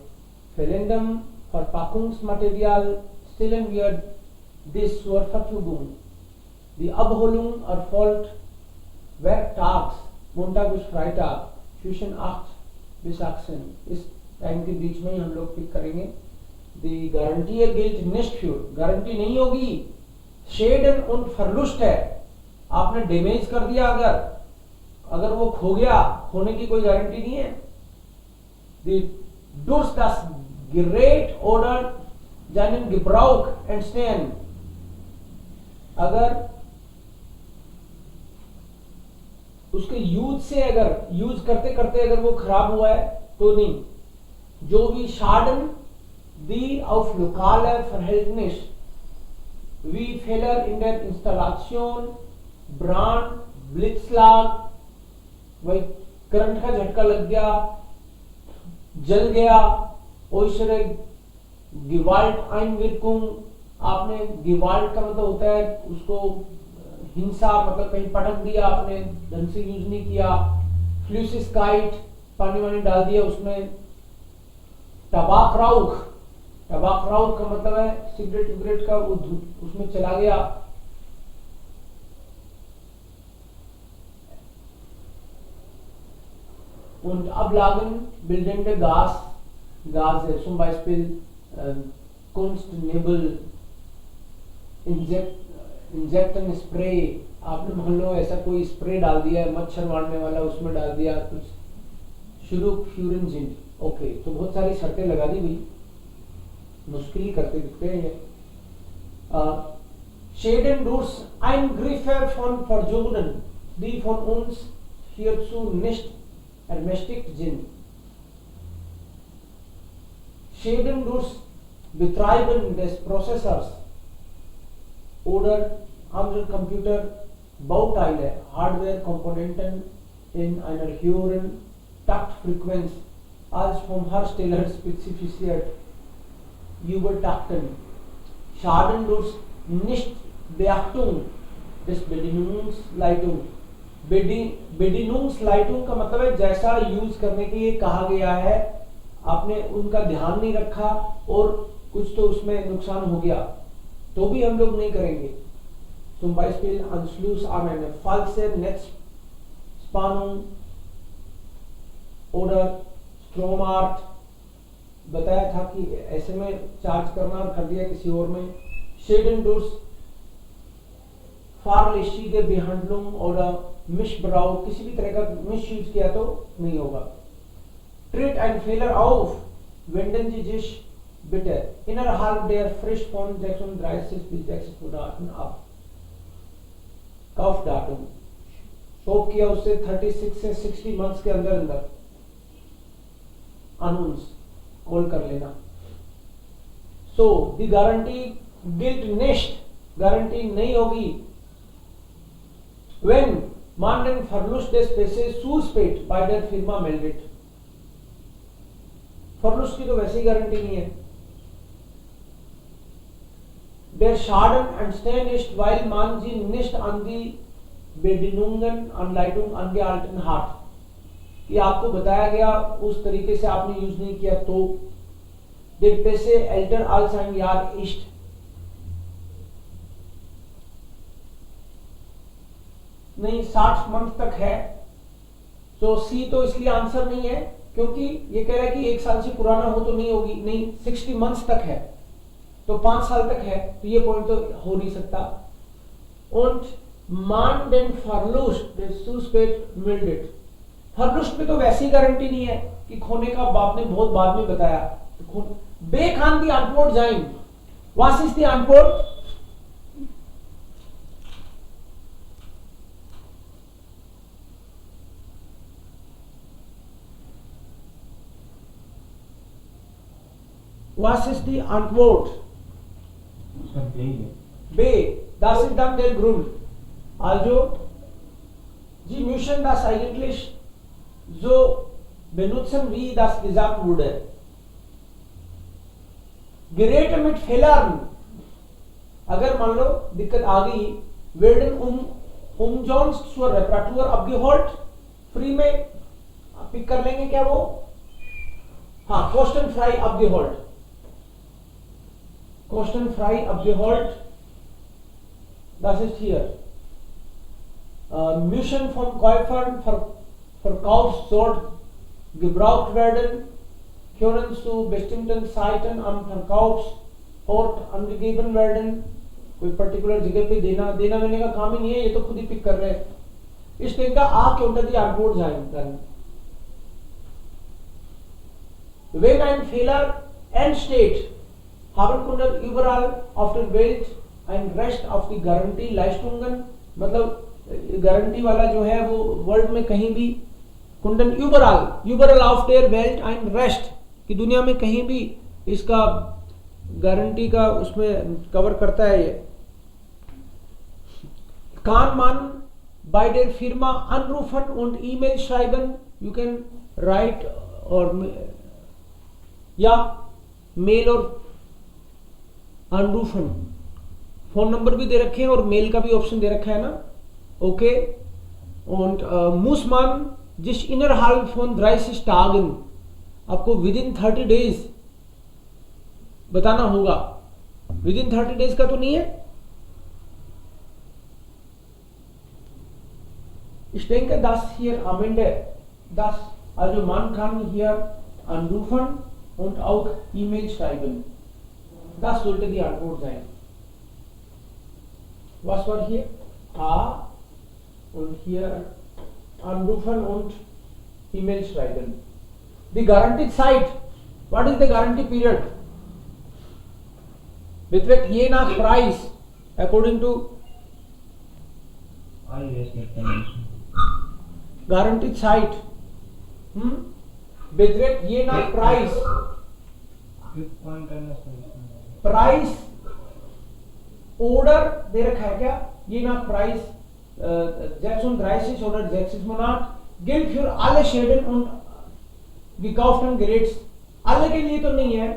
fehlendem Verpackungsmaterial stellen wir dies zur Verfügung. Die Abholung erfolgt werktags, Montag bis Freitag zwischen 8 bis 18. इस टाइम के बीच में ही हम लोग पिक करेंगे. Die Garantie gilt nicht für, guarantee नहीं होगी. Schäden und Verlust है, आपने डैमेज कर दिया, अगर वो खो गया, खोने की कोई गारंटी नहीं है. Durch das Gerät oder seinen Gebrauch entstehen, अगर उसके यूज से, अगर यूज करते करते अगर वो खराब हुआ है तो नहीं. जो भी Schaden, die auf lokale Verhältnis wie Fehler in der Installation, Brand, Blitzschlag, वही करंट का झटका लग गया, जल गया, äußere Gewalteinwirkung, आपने Gewalt का मतलब होता है उसको हिंसा, मतलब कहीं पटक दिया आपने, ढंग से यूज नहीं किया. Flüssigkeit, पानी वानी डाल दिया उसमें। टबाक राउख का मतलब है सिगरेट विगरेट का वो उसमें चला गया। Und Ablagen bildende Gase, zum Beispiel Kunstnebel, इंजेक्टन स्प्रे। आपने मान लो ऐसा कोई स्प्रे डाल दिया है मच्छर मारने वाला, उसमें डाल दिया कुछ शुरू फ्यूरिन। ओके, तो बहुत सारी शर्तें लगा दी भाई, मुश्किल ही करते दिखते हैं ये। Schäden durch Eingriffe von Verjogen, die von uns hierzu nicht ermächtigt sind. Schäden durch Betreiben des Prozessors oder andere Computerbauteile, Hardware-Komponenten in einer höheren Taktfrequenz als vom Hersteller spezifiziert übertakten. Schaden durch Nichtbeachtung des Bedienungsleitung. Bedienungsleitung का मतलब है जैसा use करने के लिए कहा गया है आपने उनका ध्यान नहीं रखा और कुछ तो उसमें नुकसान हो गया तो भी हम लोग नहीं करेंगे। Zum Beispiel Anschluss an eine falsche Netzspannung oder Stromart, बताया था कि ऐसे में चार्ज करना और कर दिया किसी और में। Schäden durch fahrlässige Behandlung oder Missbrauch, किसी भी तरह का मिसयूज किया तो नहीं होगा। Tritt ein Fehler auf, wenden Sie sich bitte innerhalb der Frist von 36 bis 60 Monaten ab। Kaufdatum shop किया उससे 36 से 60 मंथ्स के अंदर अंदर अनाउंस कॉल कर लेना। So the guarantee guilt nest, guarantee नहीं होगी when man den Verlust des PC suspect bei der Firma meldet। फर्लुस्ट की तो वैसे ही गारंटी नहीं है। Der Schaden entstehen ist, weil man sie nicht an die Bedienungsanleitung angehalten hat। कि आपको बताया गया उस तरीके से आपने यूज नहीं किया तो। Der PC älter als ein Jahr ist। नहीं 60 मंथ तक है तो सी तो इसलिए आंसर नहीं है क्योंकि ये कह रहा है कि 1 साल से पुराना हो तो नहीं होगी, नहीं 60 मंथ्स तक है तो 5 साल तक है तो ये पॉइंट तो हो नहीं सकता। Und man den Verlust des Suspect meldet। फर्लुस्ट पे तो वैसी गारंटी नहीं है कि खोने का बाप ने बहुत बाद में बताया। बे खान दी antwort sein। Was ist die Antwort? Was ist die Antwort? B. Das ist dann der Grund. Also, Sie müssen das eigentlich so benutzen, wie das gesagt wurde. Geräte mit Fehlern, अगर मान लो दिक्कत आ गई, werden umsonst zur Reparatur abgeholt, free में pick कर लेंगे क्या वो? हाँ, kostenfrei abgeholt। kostenfrei abgeholt, das ist hier। Müssen vom Käufern Verkaufsort gebraucht werden, können zu bestimmten Zeiten am Verkaufsort angegeben werden। कोई पर्टिकुलर जगह पे देना देने का काम ही नहीं है, ये तो खुद ही पिक कर रहे हैं। इस टाइप का आ के unter die Antwort sein kann। Wenn ein Fehler entsteht, haben Kunden überall auf der Welt ein Recht auf die Garantieleistungen। मतलब गारंटी वाला जो है वो वर्ल्ड में कहीं भी कुंडन यूबरल ऑफ देयर वेल्ट एंड रेस्ट कि दुनिया में कहीं भी इसका गारंटी का उसमें कवर करता है। ये kann man bei der Firma anrufen und E-Mail schreiben, you can write or या मेल और anrufen, फोन नंबर भी दे रखे हैं और मेल का भी ऑप्शन दे रखा है ना। ओके, und muss man जिस इनर हाल फोन 30 Tagen आपको विद इन 30 days बताना होगा। विद इन 30 days का तो नहीं है। Ich denke, dass hier am Ende das, also man kann hier anrufen und auch E-Mail schreiben. Das sollte die Antwort sein. Was war hier? A und hier anrufen und E-Mail schreiben. The guaranteed Zeit. What is the guarantee period? Beträgt je nach Preis according to guaranteed Zeit. Beträgt je nach Preis. Price order दे रखा है क्या? ये ना price 36 oder 6 Monat gilt für alle Schäden und gekauften Geräts. alle के लिए तो नहीं है,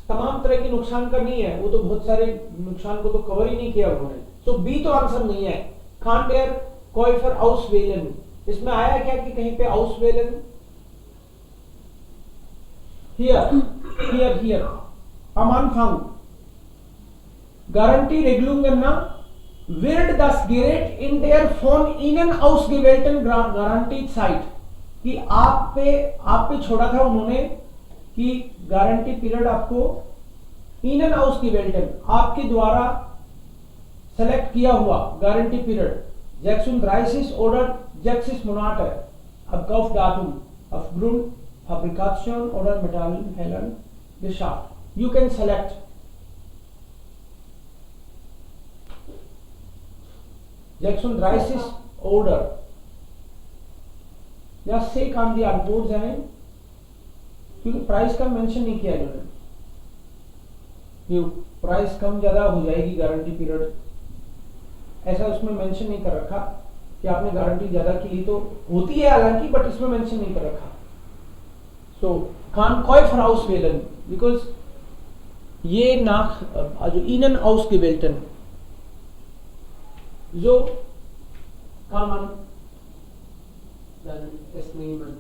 तमाम तरह के नुकसान का नहीं है, वो तो बहुत सारे नुकसान को तो कवर ही नहीं किया उन्होंने। तो बी तो आंसर नहीं है। कान डेयर Käufer auswählen, इसमें आया क्या कि कहीं पे auswählen? Hier am Anfang Garantieregelungen wird das Gerät in der von Ihnen ausgewählten Garantiezeit, कि आप पे छोड़ा था उन्होंने कि गारंटी पीरियड आपको Ihnen ausgewählten, आपके द्वारा सेलेक्ट किया हुआ guarantee period 36 oder 6 Monate Abkaufdatum aufgrund Fabrikation oder Metallhellen geschafft. You can select. Jackson 30 Order. या से काम दी Antwort sein, क्योंकि प्राइस का मेंशन नहीं किया इन्होंने। प्राइस कम ज्यादा हो जाएगी गारंटी पीरियड, ऐसा उसमें मेंशन नहीं कर रखा कि आपने गारंटी ज्यादा की ली, तो होती है हालांकि, बट इसमें मेंशन नहीं कर रखा। So kann Käufer auswählen, because je nach, also Ihnen ausgewählten, so kann man dann es nehmen.